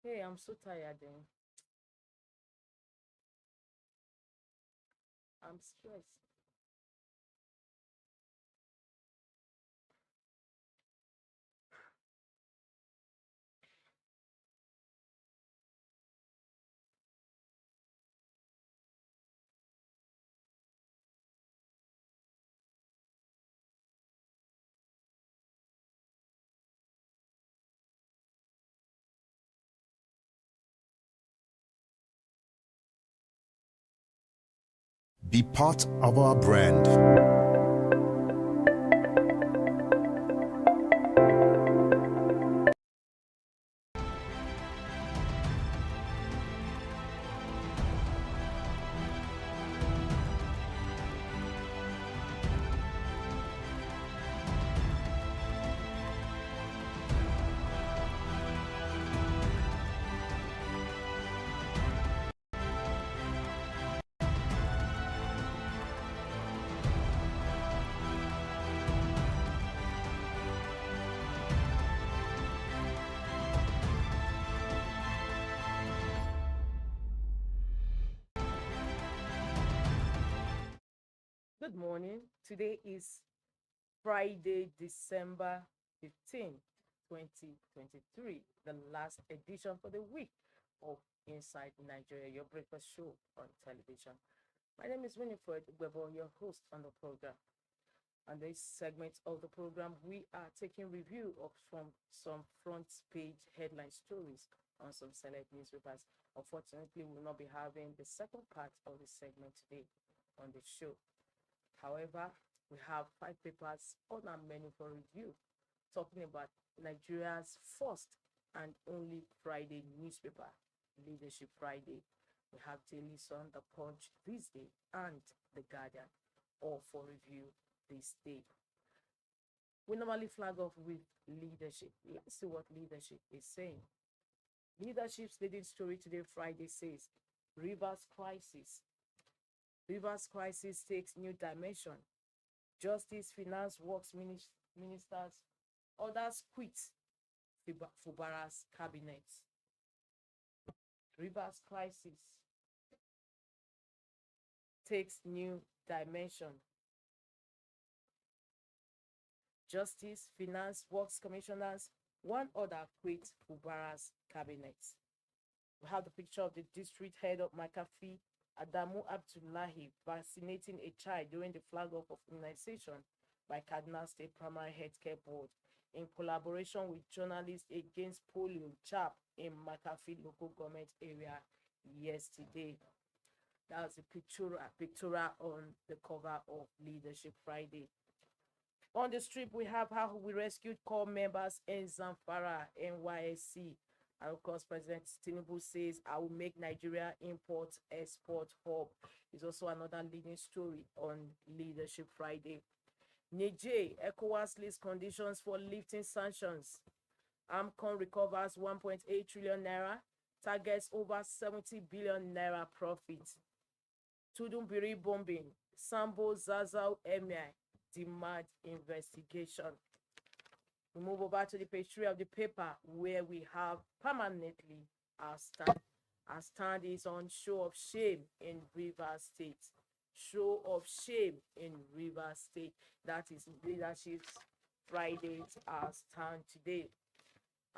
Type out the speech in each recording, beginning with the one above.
Hey, I'm so tired then. I'm stressed. Be part of our brand. Good morning. Today is Friday, December 15th, 2023, the last edition for the week of Inside Nigeria, your breakfast show on television. My name is Winifred Webo, your host on the program. On this segment of the program, we are taking review of some front page headline stories on some select newspapers. Unfortunately, we will not be having the second part of the segment today on the show. However, we have five papers on our menu for review, talking about Nigeria's first and only Friday newspaper, Leadership Friday. We have Daily Sun, The Punch, THISDAY, and The Guardian, all for review this day. We normally flag off with leadership. Let's see what leadership is saying. Leadership's leading story today, Friday, says Rivers crisis. Rivers crisis takes new dimension. Justice, Finance, Works ministers, others quit Fubara's cabinet. Rivers crisis takes new dimension. Justice, Finance, Works commissioners, one other quit Fubara's cabinet. We have the picture of the district head of McAfee, Adamu Abdullahi, vaccinating a child during the flag off of immunization by Kaduna State Primary Healthcare Board in collaboration with Journalists Against Polio JAP in McAfee local government area yesterday. That was a pictorial on the cover of Leadership Friday. On the strip, we have how we rescued core members in Zamfara, NYSC. And of course, President Tinubu says, I will make Nigeria import export hub. Is also another leading story on Leadership Friday. Niger, ECOWAS lists conditions for lifting sanctions. AMCON recovers 1.8 trillion naira, targets over 70 billion naira profit. Tudumbiri bombing, Sambo Zazau Emir demand investigation. We move over to the page 3 of the paper where we have permanently our stand. Our stand is on show of shame in Rivers State. Show of shame in Rivers State. That is Leadership Friday's our stand today.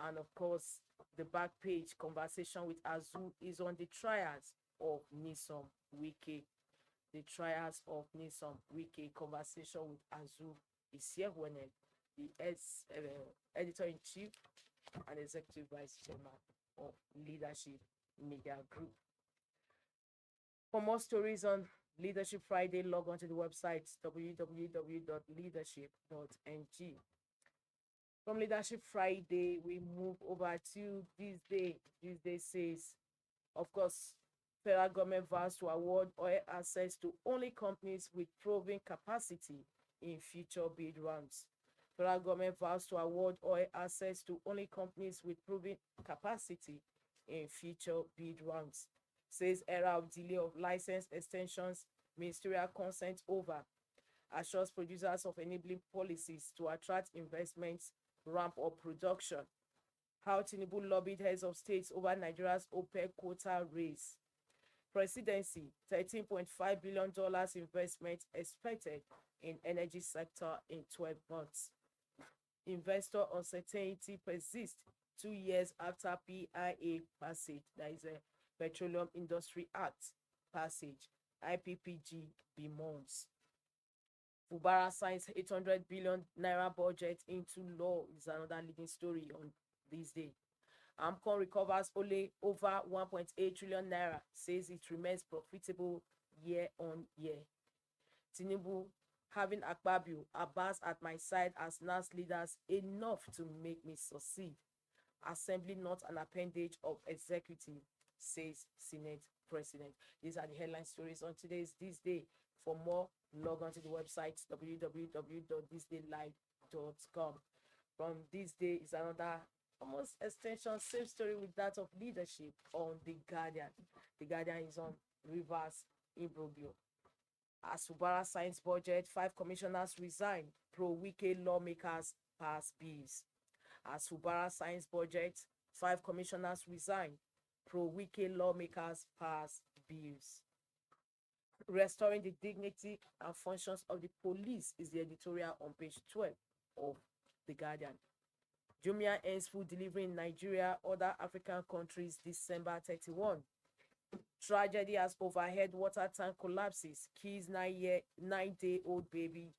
And of course, the back page conversation with Azu is on the trials of Nisom Wike. The trials of Nisom Wike. Conversation with Azu Isiewene, the editor-in-chief and executive vice chairman of Leadership Media Group. For more stories on Leadership Friday, log on to the website www.leadership.ng. From Leadership Friday, we move over to THISDAY. THISDAY says, of course, federal government vows to award oil access to only companies with proven capacity in future bid rounds. Federal government vows to award oil access to only companies with proven capacity in future bid rounds. Says era of delay of license extensions, ministerial consent over. Assures producers of enabling policies to attract investments, ramp up production. How Tinubu lobbied heads of states over Nigeria's OPEC quota raise. Presidency, $13.5 billion investment expected in energy sector in 12 months. Investor uncertainty persists 2 years after PIA passage, that is a Petroleum Industry Act passage, IPPG bemoans. Fubara signs 800 billion naira budget into law is another leading story on this day. AMCON recovers only over 1.8 trillion naira, says it remains profitable year on year. Tinubu having Akpabio, Abbas at my side as NAS leaders, enough to make me succeed. Assembly not an appendage of executive, says Senate President. These are the headline stories on today's This Day. For more, log on to the website www.thisdaylive.com. From This Day is another almost extension, same story with that of leadership on The Guardian. The Guardian is on Rivers imbroglio. As Fubara signs budget, 5 commissioners resign. Pro-Wike lawmakers pass bills. As Fubara signs budget, 5 commissioners resign. Pro-Wike lawmakers pass bills. Restoring the dignity and functions of the police is the editorial on page 12 of The Guardian. Jumia ends food delivery in Nigeria, other African countries December 31. Tragedy as overhead water tank collapses. Kills 9-day-old baby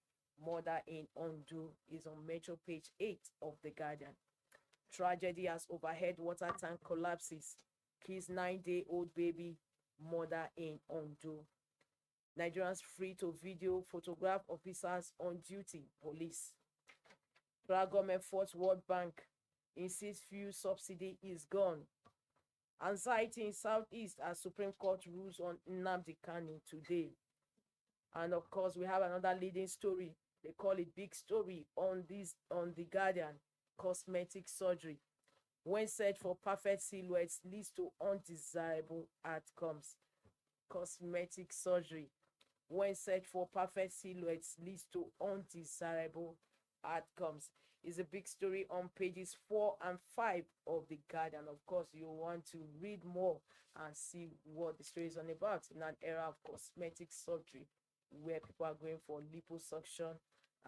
mother in Ondo is on Metro page 8 of The Guardian. Tragedy as overhead water tank collapses. Kills 9-day-old baby mother in Ondo. Nigerians free to video photograph officers on duty. Police. Federal government force World Bank insists fuel subsidy is gone. Anxiety in Southeast as Supreme Court rules on Nnamdi Kanu today. And of course, we have another leading story. They call it big story on The Guardian. Cosmetic surgery. When search for perfect silhouettes leads to undesirable outcomes. Cosmetic surgery. When search for perfect silhouettes leads to undesirable outcomes is a big story on pages 4 and 5 of The Guardian. Of course, you want to read more and see what the story is on about in an era of cosmetic surgery where people are going for liposuction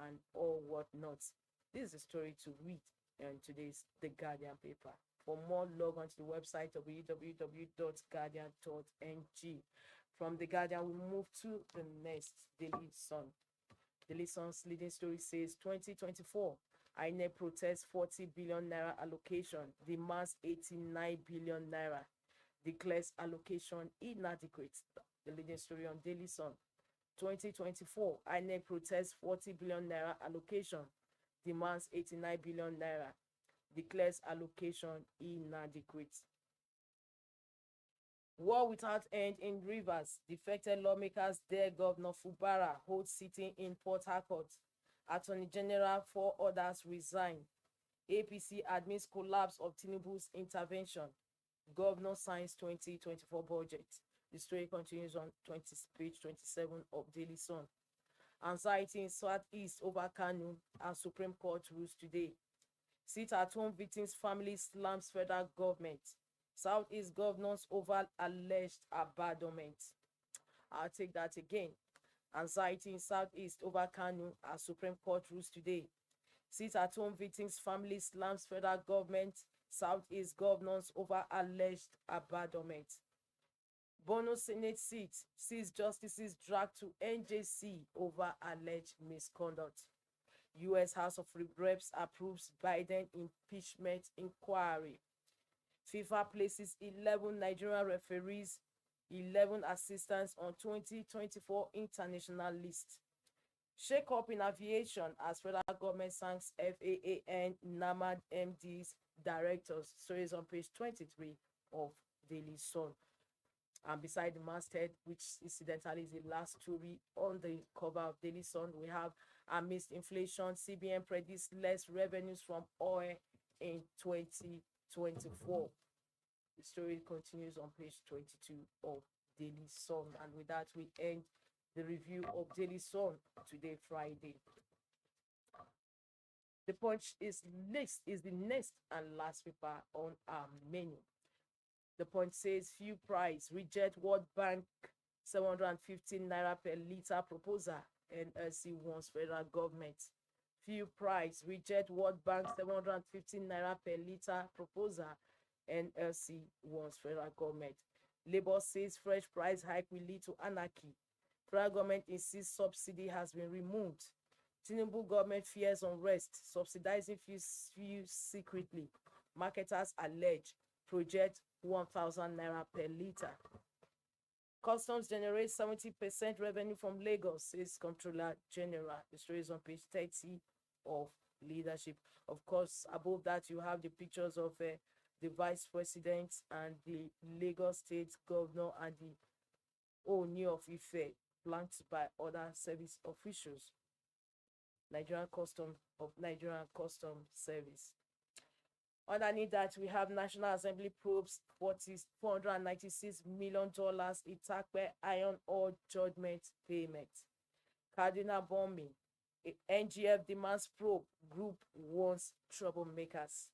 and all whatnot. This is a story to read in today's The Guardian paper. For more, log on to the website www.guardian.ng. From The Guardian, we move to the next, Daily Sun. Daily Sun's leading story says 2024, INEC protests 40 billion naira allocation, demands 89 billion naira, declares allocation inadequate. The leading story on Daily Sun. 2024, INEC protests 40 billion naira allocation, demands 89 billion naira, declares allocation inadequate. War without end in Rivers. Defected lawmakers dare Governor Fubara hold sitting in Port Harcourt. Attorney General 4 others resign. APC admits collapse of Tinubu's intervention. Governor signs 2024 budget. The story continues on page 27 of Daily Sun. Anxiety in Southeast over Kanu and Supreme Court rules today. Sit-at-home victims' families slams federal government. Southeast governors over alleged abandonment. I'll take that again. Anxiety in Southeast over Kanu as Supreme Court rules today. Sit-at-home victims' families slams federal government. Southeast governors over alleged abandonment. Bono Senate seat sees justices dragged to NJC over alleged misconduct. U.S. House of Reps approves Biden impeachment inquiry. FIFA places 11 Nigerian referees, 11 assistants on 2024 international list. Shake up in aviation as federal government thanks FAAN, NAMAD MDs, directors. Stories on page 23 of Daily Sun. And beside the masthead, which incidentally is the last story on the cover of Daily Sun, we have amidst inflation, CBN predicts less revenues from oil in 2024. The story continues on page 22 of Daily Sun. And with that, we end the review of Daily Sun today, Friday. The Punch is the next and last paper on our menu. The Punch says fuel price reject World Bank 715 naira per litre proposal. NLC wants federal government. Fuel price reject World Bank 715 naira per litre proposal. NLC wants federal government. Labour says fresh price hike will lead to anarchy. Federal government insists subsidy has been removed. Tinubu government fears unrest, subsidizing fuel secretly. Marketers allege project 1,000 naira per litre. Customs generates 70% revenue from Lagos, says Comptroller General. The story is on page 30 of leadership. Of course, above that, you have the pictures of the vice president and the Lagos state governor and the Ooni of Ife, flanked by other service officials. Nigerian Custom Service. Underneath that, we have National Assembly probes $496 million Itakpe iron ore judgment payment. Cardinal bombing. NGF demands probe. Group warns troublemakers.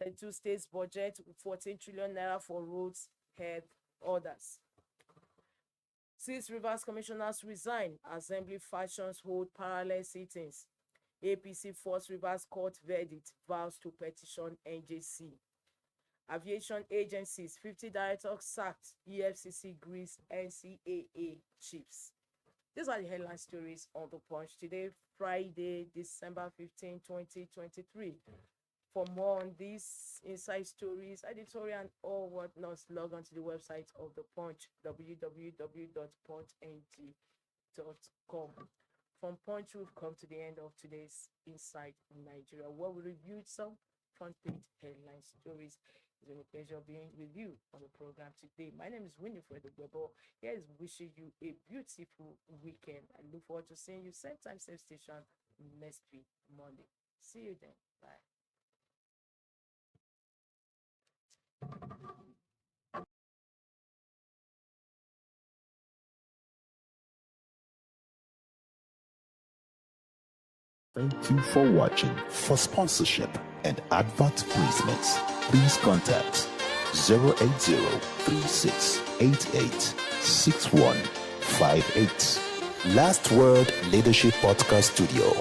32 states budget 14 trillion naira for roads, health, orders. 6 Rivers commissioners resign. Assembly factions hold parallel sittings. APC force Rivers court verdict, vows to petition NJC. Aviation agencies, 50 directors sacked. EFCC grieves NCAA chiefs. These are the headline stories on The Punch today, Friday, December 15, 2023. For more on these inside stories, editorial, and all whatnot, log on to the website of The Punch, www.punchng.com. From Punch, we've come to the end of today's Inside Nigeria, where we reviewed some front page headline stories. It's been a pleasure being with you on the program today. My name is Winifred Ogwebo. Here is wishing you a beautiful weekend. I look forward to seeing you same time, same station next week, Monday. See you then. Bye. Thank you for watching. For sponsorship and advert placements, please contact 080-3688-6158. Last Word Leadership Podcast Studio.